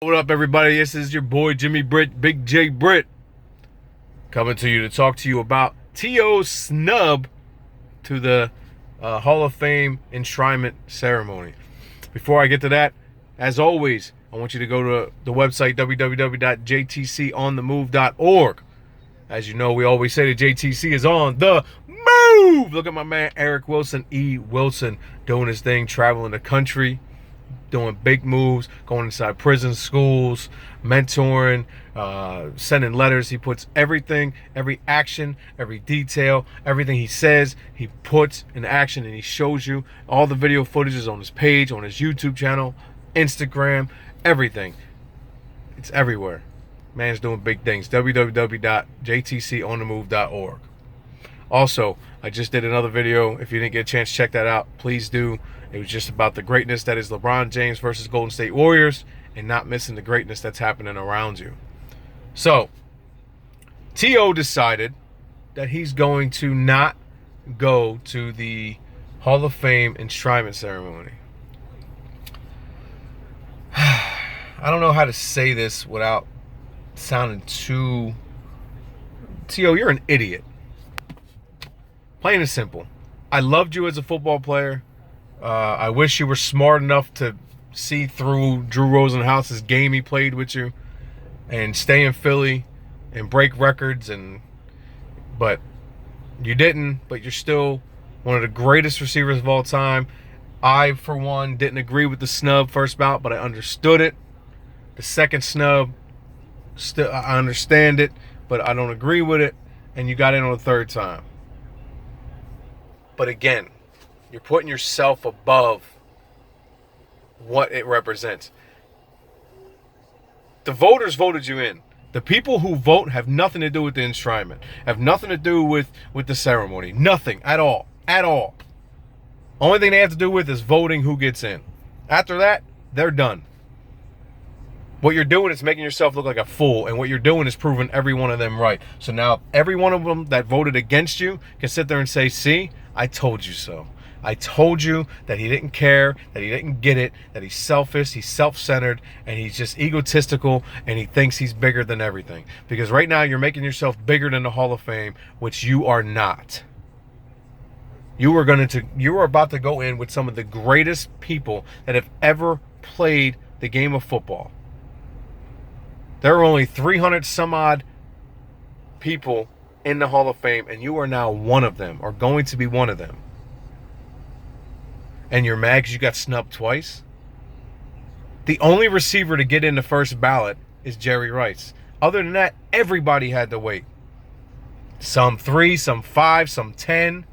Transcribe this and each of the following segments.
What up, everybody? This is your boy Jimmy Britt, Big J Britt, coming to you to talk to you about T.O.'s snub to the Hall of Fame enshrinement ceremony. Before I get to that, as always, I want you to go to the website www.jtconthemove.org. As you know, we always say that JTC is on the move. Look at my man Eric Wilson, E. Wilson, doing his thing, traveling the country, doing big moves, going inside prisons, schools, mentoring, sending letters. He puts everything, every action, every detail, everything he says, he puts in action, and he shows you. All the video footage is on his page, on his YouTube channel, Instagram, everything. It's everywhere. Man's doing big things. www.jtconthemove.org. Also, I just did another video. If you didn't get a chance to check that out, please do. It was just about the greatness that is LeBron James versus Golden State Warriors, and not missing the greatness that's happening around you. So, T.O. decided that he's going to not go to the Hall of Fame enshrinement ceremony. I don't know how to say this without sounding too... T.O., you're an idiot. Plain and simple. I loved you as a football player. I wish you were smart enough to see through Drew Rosenhaus's game he played with you and stay in Philly and break records, but you didn't. But you're still one of the greatest receivers of all time. I, for one, didn't agree with the snub first bout, but I understood it. The second snub, still I understand it, but I don't agree with it. And you got in on the third time. But again, you're putting yourself above what it represents. The voters voted you in. The people who vote have nothing to do with the enshrinement, have nothing to do with the ceremony. Nothing at all. At all. Only thing they have to do with is voting who gets in. After that, they're done. What you're doing is making yourself look like a fool, and what you're doing is proving every one of them right. So now every one of them that voted against you can sit there and say, see, I told you so. I told you that he didn't care, that he didn't get it, that he's selfish, he's self-centered, and he's just egotistical, and he thinks he's bigger than everything. Because right now you're making yourself bigger than the Hall of Fame, which you are not. You are about to go in with some of the greatest people that have ever played the game of football. There are only 300 some odd people in the Hall of Fame, and you are now one of them, or going to be one of them. And you're mad because you got snubbed twice? The only receiver to get in the first ballot is Jerry Rice. Other than that, everybody had to wait. Some 3, some 5, some 10,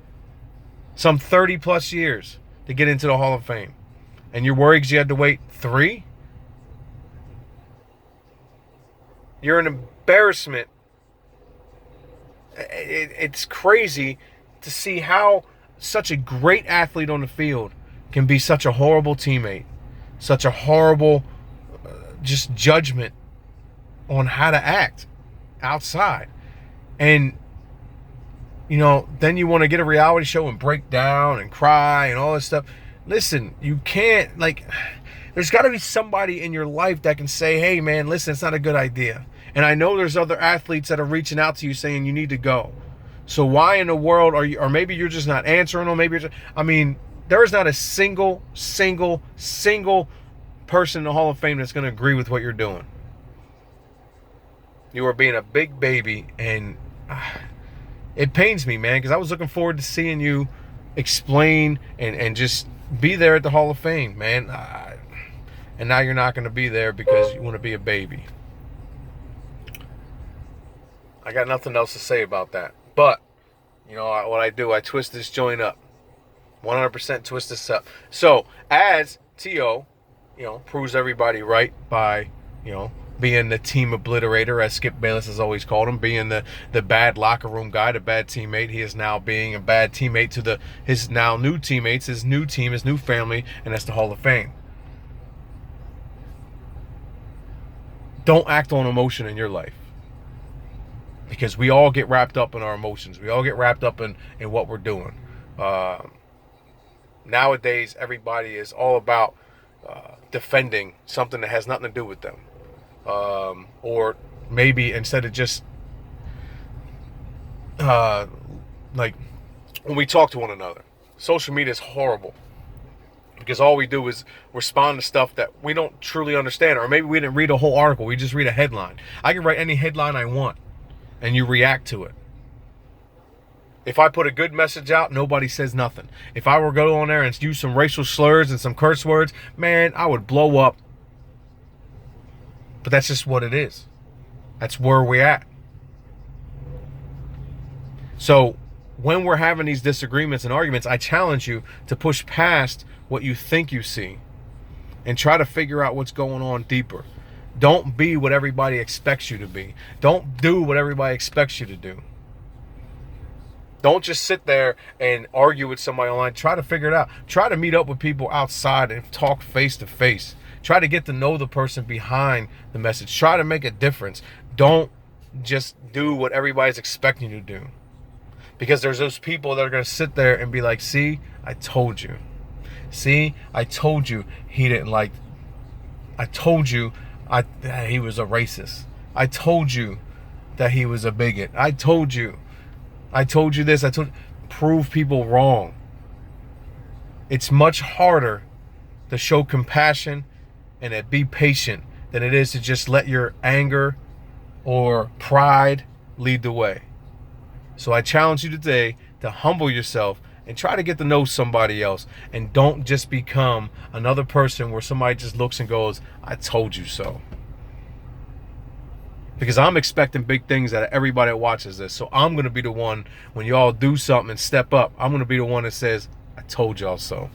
some 30 plus years to get into the Hall of Fame. And you're worried because you had to wait 3? You're an embarrassment. It's crazy to see how such a great athlete on the field can be such a horrible teammate, such a horrible just judgment on how to act outside. And, you know, then you want to get a reality show and break down and cry and all this stuff. Listen, you can't, there's got to be somebody in your life that can say, hey, man, listen, it's not a good idea. And I know there's other athletes that are reaching out to you saying you need to go. So why in the world are you, or maybe you're just not answering them, maybe you're just, there is not a single person in the Hall of Fame that's going to agree with what you're doing. You are being a big baby, and it pains me, man, because I was looking forward to seeing you explain and just be there at the Hall of Fame, man. And now you're not going to be there because you want to be a baby. I got nothing else to say about that. But, you know, what I do, I twist this joint up. 100% twist this up. So, as T.O., you know, proves everybody right by, you know, being the team obliterator, as Skip Bayless has always called him, being the bad locker room guy, the bad teammate. He is now being a bad teammate to his now new teammates, his new team, his new family, and that's the Hall of Fame. Don't act on emotion in your life. Because we all get wrapped up in our emotions. We all get wrapped up in what we're doing. Nowadays, everybody is all about defending something that has nothing to do with them. Or maybe instead of just like when we talk to one another, social media is horrible because all we do is respond to stuff that we don't truly understand, or maybe we didn't read a whole article, we just read a headline. I can write any headline I want and you react to it. If I put a good message out, nobody says nothing. If I were to go on there and use some racial slurs and some curse words, man, I would blow up. But that's just what it is. That's where we're at. So when we're having these disagreements and arguments, I challenge you to push past what you think you see and try to figure out what's going on deeper. Don't be what everybody expects you to be. Don't do what everybody expects you to do. Don't just sit there and argue with somebody online. Try to figure it out. Try to meet up with people outside and talk face to face. Try to get to know the person behind the message. Try to make a difference. Don't just do what everybody's expecting you to do. Because there's those people that are going to sit there and be like, see, I told you. See, I told you he didn't like. I told you that he was a racist. I told you that he was a bigot. I told you this. Prove people wrong. It's much harder to show compassion and to be patient than it is to just let your anger or pride lead the way. So I challenge you today to humble yourself and try to get to know somebody else, and don't just become another person where somebody just looks and goes, I told you so. Because I'm expecting big things out of everybody that watches this. So I'm going to be the one, when y'all do something and step up, I'm going to be the one that says, I told y'all so.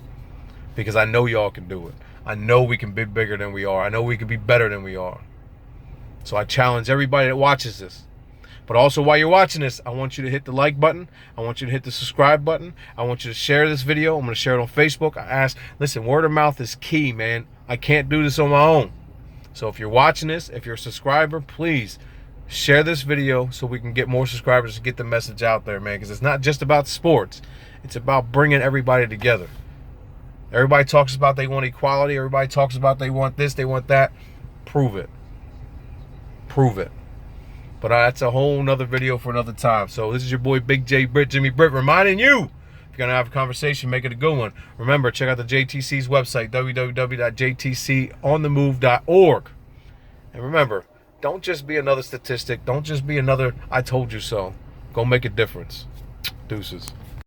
Because I know y'all can do it. I know we can be bigger than we are. I know we can be better than we are. So I challenge everybody that watches this. But also while you're watching this, I want you to hit the like button. I want you to hit the subscribe button. I want you to share this video. I'm going to share it on Facebook. Listen, word of mouth is key, man. I can't do this on my own. So if you're watching this, if you're a subscriber, please share this video so we can get more subscribers to get the message out there, man. Because it's not just about sports. It's about bringing everybody together. Everybody talks about they want equality. Everybody talks about they want this, they want that. Prove it. Prove it. But that's a whole nother video for another time. So this is your boy Big J Britt, Jimmy Britt, reminding you, if you're going to have a conversation, make it a good one. Remember, check out the JTC's website, www.jtconthemove.org. And remember, don't just be another statistic. Don't just be another I told you so. Go make a difference. Deuces.